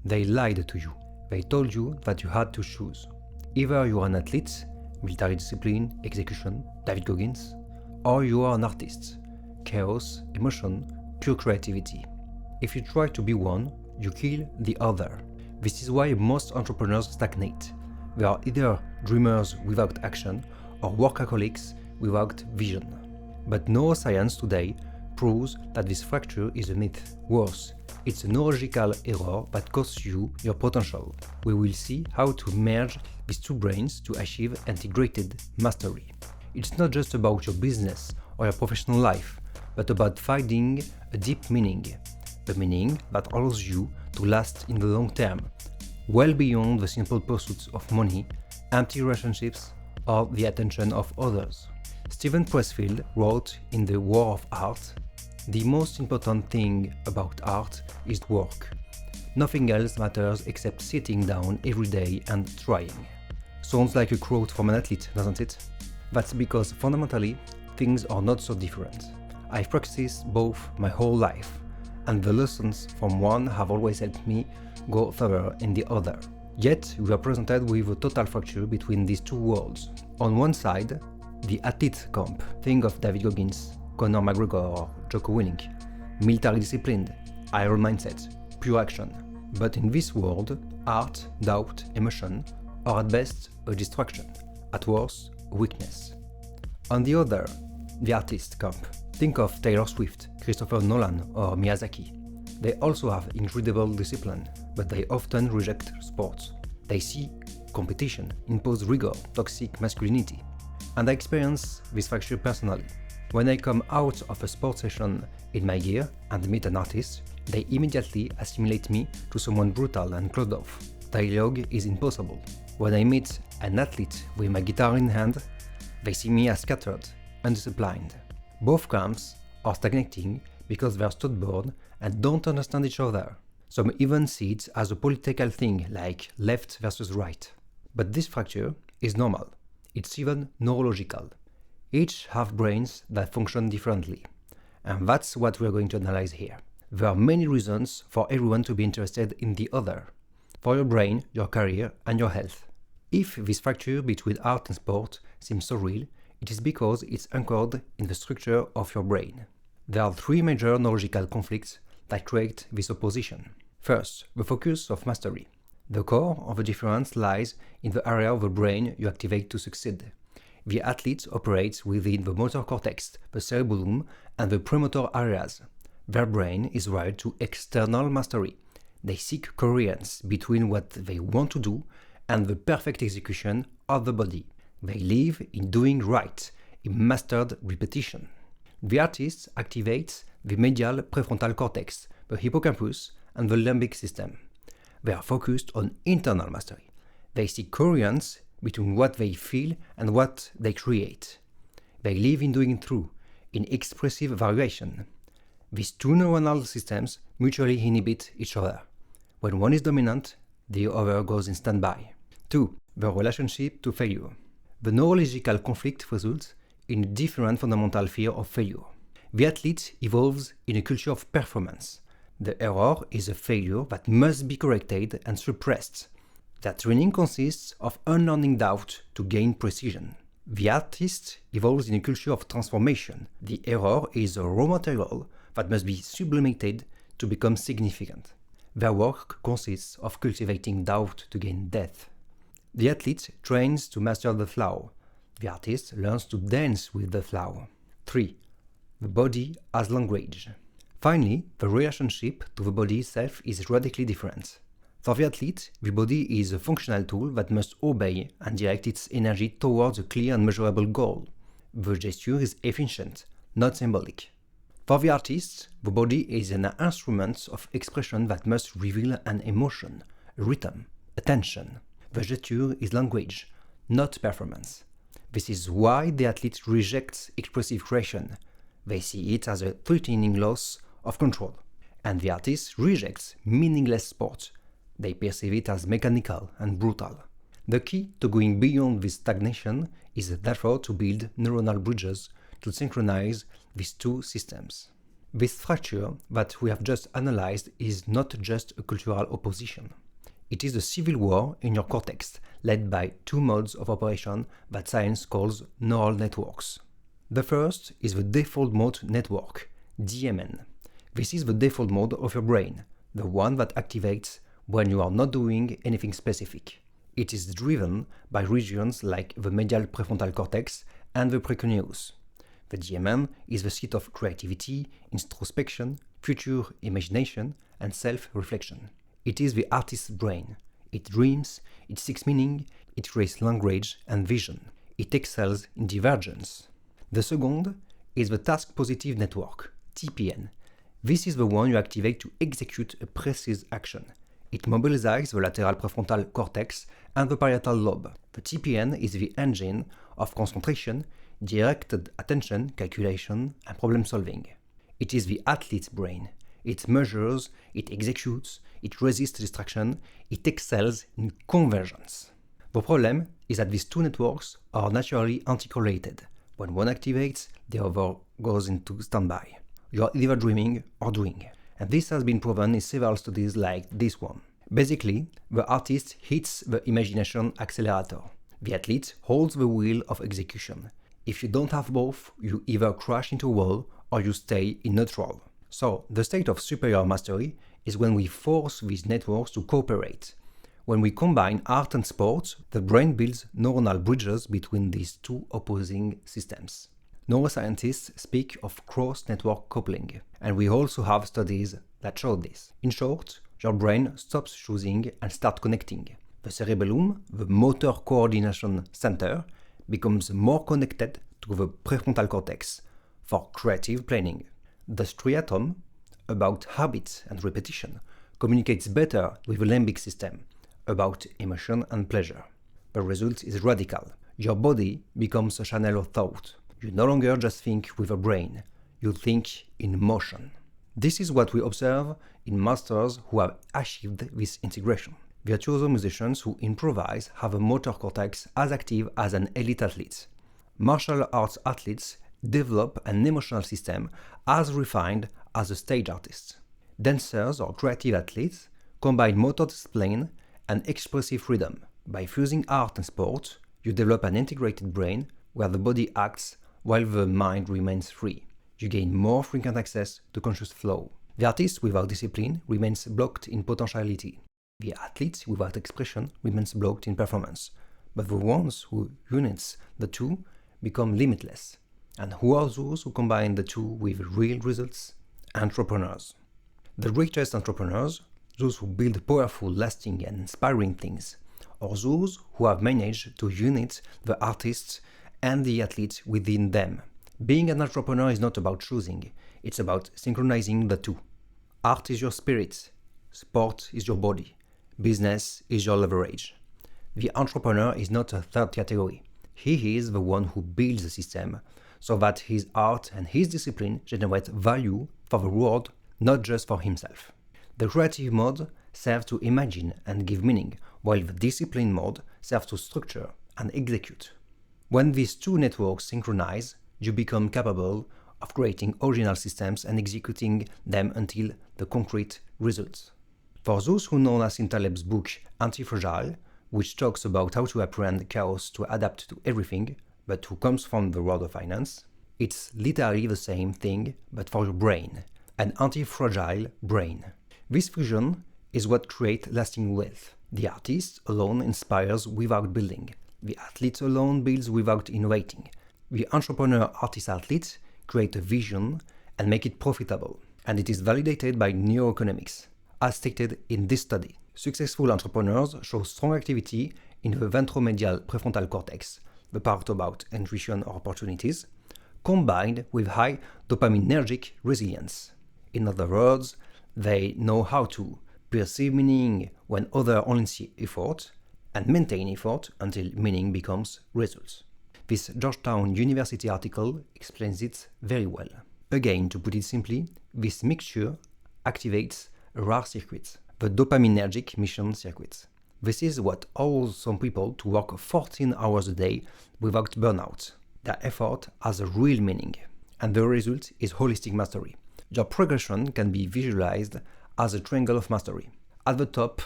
They lied to you. They told you that you had to choose. Either you are an athlete, military discipline, execution, David Goggins, or you are an artist, chaos, emotion, pure creativity. If you try to be one, you kill the other. This is why most entrepreneurs stagnate. They are either dreamers without action or workaholics without vision. But neuroscience today proves that this fracture is a myth. Worse, it's a neurological error that costs you your potential. We will see how to merge these two brains to achieve integrated mastery. It's not just about your business or your professional life, but about finding a deep meaning, the meaning that allows you to last in the long term, well beyond the simple pursuits of money, empty relationships, or the attention of others. Steven Pressfield wrote in The War of Art, "The most important thing about art is work. Nothing else matters except sitting down every day and trying." Sounds like a quote from an athlete, doesn't it? That's because fundamentally, things are not so different. I've practiced both my whole life, and the lessons from one have always helped me go further in the other. Yet, we are presented with a total fracture between these two worlds. On one side, the athlete camp. Think of David Goggins, Conor McGregor or Jocko Willink. Military disciplined, iron mindset, pure action. But in this world, art, doubt, emotion are at best a distraction, at worst, a weakness. On the other, the artist camp. Think of Taylor Swift, Christopher Nolan or Miyazaki. They also have incredible discipline, but they often reject sports. They see competition, impose rigor, toxic masculinity. And I experience this fracture personally. When I come out of a sports session in my gear and meet an artist, they immediately assimilate me to someone brutal and closed off. Dialogue is impossible. When I meet an athlete with my guitar in hand, they see me as scattered, undisciplined. Both camps are stagnating because they are stubborn and don't understand each other. Some even see it as a political thing, like left versus right. But this fracture is normal. It's even neurological. Each have brains that function differently. And that's what we're going to analyze here. There are many reasons for everyone to be interested in the other. For your brain, your career, and your health. If this fracture between art and sport seems so real, it is because it's anchored in the structure of your brain. There are three major neurological conflicts that create this opposition. First, the focus of mastery. The core of the difference lies in the area of the brain you activate to succeed. The athlete operates within the motor cortex, the cerebellum, and the premotor areas. Their brain is wired to external mastery. They seek coherence between what they want to do and the perfect execution of the body. They live in doing right, in mastered repetition. The artist activates the medial prefrontal cortex, the hippocampus, and the limbic system. They are focused on internal mastery. They seek coherence between what they feel and what they create. They live in doing through, in expressive variation. These two neuronal systems mutually inhibit each other. When one is dominant, the other goes in standby. 2. The relationship to failure. The neurological conflict results in a different fundamental fear of failure. The athlete evolves in a culture of performance. The error is a failure that must be corrected and suppressed. That training consists of unlearning doubt to gain precision. The artist evolves in a culture of transformation. The error is a raw material that must be sublimated to become significant. Their work consists of cultivating doubt to gain depth. The athlete trains to master the flow. The artist learns to dance with the flow. 3. The body as language. Finally, the relationship to the body itself is radically different. For the athlete, the body is a functional tool that must obey and direct its energy towards a clear and measurable goal. The gesture is efficient, not symbolic. For the artist, the body is an instrument of expression that must reveal an emotion, a rhythm, a tension. The gesture is language, not performance. This is why the athlete rejects expressive creation. They see it as a threatening loss of control. And the artist rejects meaningless sport. They perceive it as mechanical and brutal. The key to going beyond this stagnation is therefore to build neuronal bridges to synchronize these two systems. This fracture that we have just analyzed is not just a cultural opposition. It is a civil war in your cortex, led by two modes of operation that science calls neural networks. The first is the default mode network, DMN. This is the default mode of your brain, the one that activates when you are not doing anything specific. It is driven by regions like the medial prefrontal cortex and the precuneus. The DMN is the seat of creativity, introspection, future imagination, and self-reflection. It is the artist's brain. It dreams, it seeks meaning, it creates language and vision. It excels in divergence. The second is the task-positive network, TPN. This is the one you activate to execute a precise action. It mobilizes the lateral prefrontal cortex and the parietal lobe. The TPN is the engine of concentration, directed attention, calculation, and problem solving. It is the athlete's brain. It measures, it executes, it resists distraction, it excels in convergence. The problem is that these two networks are naturally anticorrelated. When one activates, the other goes into standby. You are either dreaming or doing. And this has been proven in several studies like this one. Basically, the artist hits the imagination accelerator. The athlete holds the wheel of execution. If you don't have both, you either crash into a wall or you stay in neutral. So, the state of superior mastery is when we force these networks to cooperate. When we combine art and sport, the brain builds neuronal bridges between these two opposing systems. Neuroscientists speak of cross-network coupling, and we also have studies that show this. In short, your brain stops choosing and starts connecting. The cerebellum, the motor coordination center, becomes more connected to the prefrontal cortex for creative planning. The striatum, about habits and repetition, communicates better with the limbic system, about emotion and pleasure. The result is radical. Your body becomes a channel of thought. You no longer just think with a brain, you think in motion. This is what we observe in masters who have achieved this integration. Virtuoso musicians who improvise have a motor cortex as active as an elite athlete. Martial arts athletes develop an emotional system as refined as a stage artist. Dancers or creative athletes combine motor discipline and expressive freedom. By fusing art and sport, you develop an integrated brain where the body acts while the mind remains free. You gain more frequent access to conscious flow. The artist without discipline remains blocked in potentiality. The athlete without expression remains blocked in performance. But the ones who unite the two become limitless. And who are those who combine the two with real results? Entrepreneurs. The greatest entrepreneurs, those who build powerful, lasting and inspiring things, are those who have managed to unite the artists and the athletes within them. Being an entrepreneur is not about choosing, it's about synchronizing the two. Art is your spirit, sport is your body, business is your leverage. The entrepreneur is not a third category. He is the one who builds the system so that his art and his discipline generate value for the world, not just for himself. The creative mode serves to imagine and give meaning, while the discipline mode serves to structure and execute. When these two networks synchronize, you become capable of creating original systems and executing them until the concrete results. For those who know Nassim Taleb's book Anti-Fragile, which talks about how to apprehend chaos to adapt to everything, but who comes from the world of finance, it's literally the same thing, but for your brain, an anti-fragile brain. This fusion is what creates lasting wealth. The artist alone inspires without building. The athlete alone builds without innovating. The entrepreneur artist-athlete create a vision and make it profitable. And it is validated by neuroeconomics. As stated in this study, successful entrepreneurs show strong activity in the ventromedial prefrontal cortex, the part about intuition or opportunities, combined with high dopaminergic resilience. In other words, they know how to perceive meaning when others only see effort, and maintain effort until meaning becomes results. This Georgetown University article explains it very well. Again, to put it simply, this mixture activates a rare circuit, the dopaminergic mission circuit. This is what allows some people to work 14 hours a day without burnout. Their effort has a real meaning, and the result is holistic mastery. Your progression can be visualized as a triangle of mastery. At the top,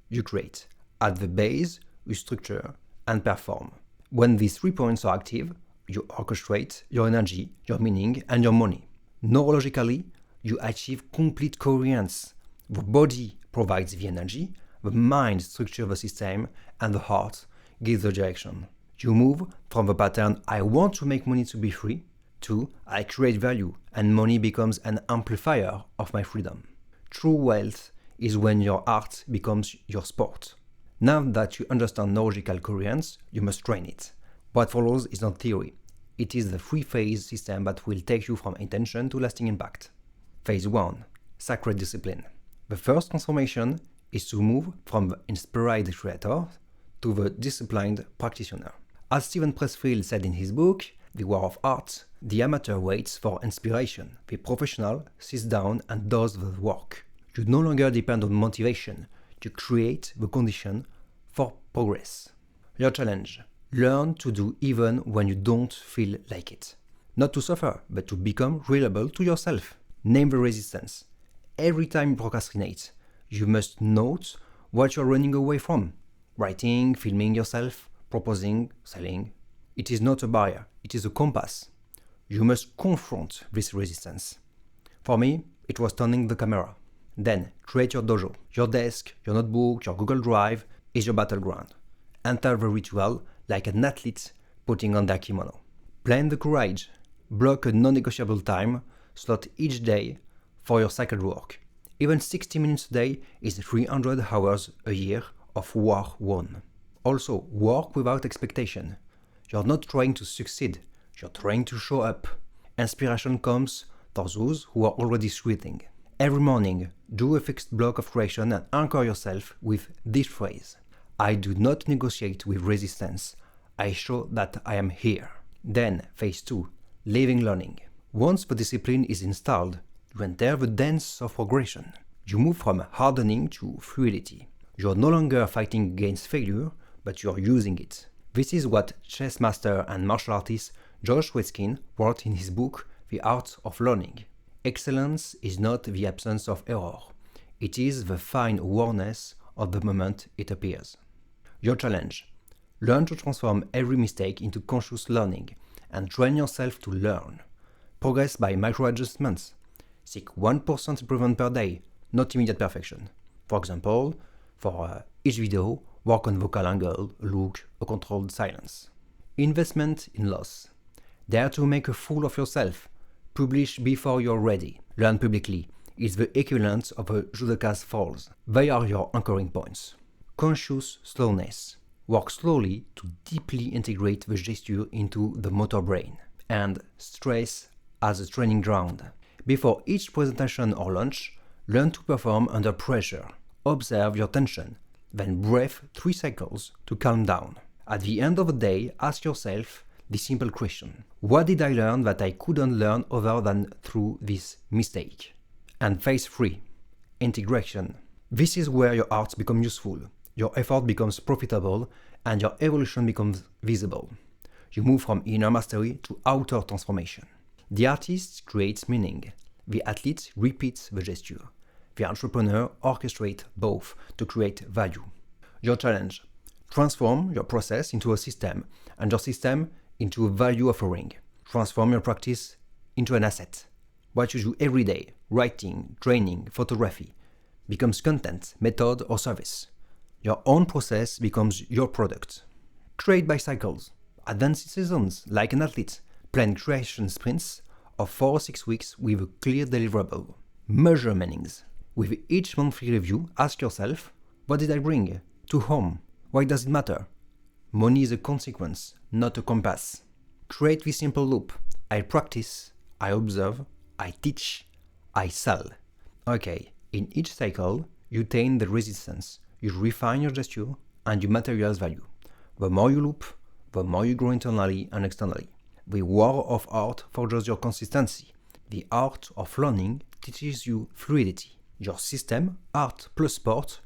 you create. At the base, you structure and perform. When these 3 points are active, you orchestrate your energy, your meaning, and your money. Neurologically, you achieve complete coherence. The body provides the energy, the mind structures the system, and the heart gives the direction. You move from the pattern I want to make money to be free to I create value and money becomes an amplifier of my freedom. True wealth is when your art becomes your sport. Now that you understand neurological coherence, you must train it. What follows is not theory. It is the 3-phase system that will take you from intention to lasting impact. Phase 1. Sacred discipline. The first transformation is to move from the inspired creator to the disciplined practitioner. As Steven Pressfield said in his book, The War of Art, the amateur waits for inspiration. The professional sits down and does the work. You no longer depend on motivation. You create the condition for progress. Your challenge. Learn to do even when you don't feel like it. Not to suffer, but to become reliable to yourself. Name the resistance. Every time you procrastinate, you must note what you're running away from. Writing, filming yourself, proposing, selling. It is not a barrier, it is a compass. You must confront this resistance. For me, it was turning the camera. Then, create your dojo. Your desk, your notebook, your Google Drive is your battleground. Enter the ritual like an athlete putting on their kimono. Plan the courage. Block a non-negotiable time slot each day for your sacred work. Even 60 minutes a day is 300 hours a year of war won. Also, work without expectation. You're not trying to succeed, you're trying to show up. Inspiration comes for those who are already breathing. Every morning, do a fixed block of creation and anchor yourself with this phrase. I do not negotiate with resistance. I show that I am here. Then, phase 2, living learning. Once the discipline is installed, you enter the dance of progression. You move from hardening to fluidity. You're no longer fighting against failure, but you're using it. This is what chess master and martial artist Josh Waitzkin wrote in his book, The Art of Learning. Excellence is not the absence of error. It is the fine awareness of the moment it appears. Your challenge. Learn to transform every mistake into conscious learning and train yourself to learn. Progress by micro-adjustments. Seek 1% improvement per day, not immediate perfection. For example, for each video, work on vocal angle, look, a controlled silence. Investment in loss. Dare to make a fool of yourself. Publish before you're ready. Learn publicly. It's the equivalent of a judoka's falls. They are your anchoring points. Conscious slowness. Work slowly to deeply integrate the gesture into the motor brain. And stress as a training ground. Before each presentation or lunch, learn to perform under pressure. Observe your tension. Then breathe 3 cycles to calm down. At the end of the day, ask yourself the simple question. What did I learn that I couldn't learn other than through this mistake? And phase 3. Integration. This is where your arts become useful, your effort becomes profitable, and your evolution becomes visible. You move from inner mastery to outer transformation. The artist creates meaning. The athlete repeats the gesture. The entrepreneur orchestrates both to create value. Your challenge. Transform your process into a system and your system into a value offering. Transform your practice into an asset. What you do every day, writing, training, photography, becomes content, method, or service. Your own process becomes your product. Create by cycles. Advance seasons like an athlete. Plan creation sprints of 4 or 6 weeks with a clear deliverable. Measure meanings. With each monthly review, ask yourself, what did I bring to home? Why does it matter? Money is a consequence, not a compass. Create this simple loop. I practice, I observe, I teach, I sell. Okay, in each cycle, you tame the resistance, you refine your gesture, and you materialize value. The more you loop, the more you grow internally and externally. The war of art forges your consistency. The art of learning teaches you fluidity. Your system, art plus sport,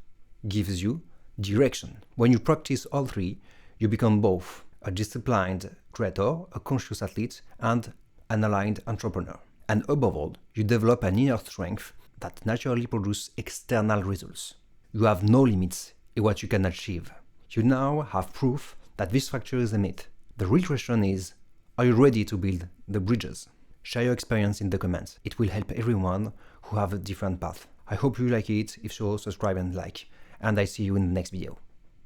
gives you direction. When you practice all 3, you become both a disciplined creator, a conscious athlete, and an aligned entrepreneur. And above all, you develop an inner strength that naturally produces external results. You have no limits in what you can achieve. You now have proof that this structure is a myth. The real question is, are you ready to build the bridges? Share your experience in the comments. It will help everyone who have a different path. I hope you like it. If so, subscribe and like. And I see you in the next video.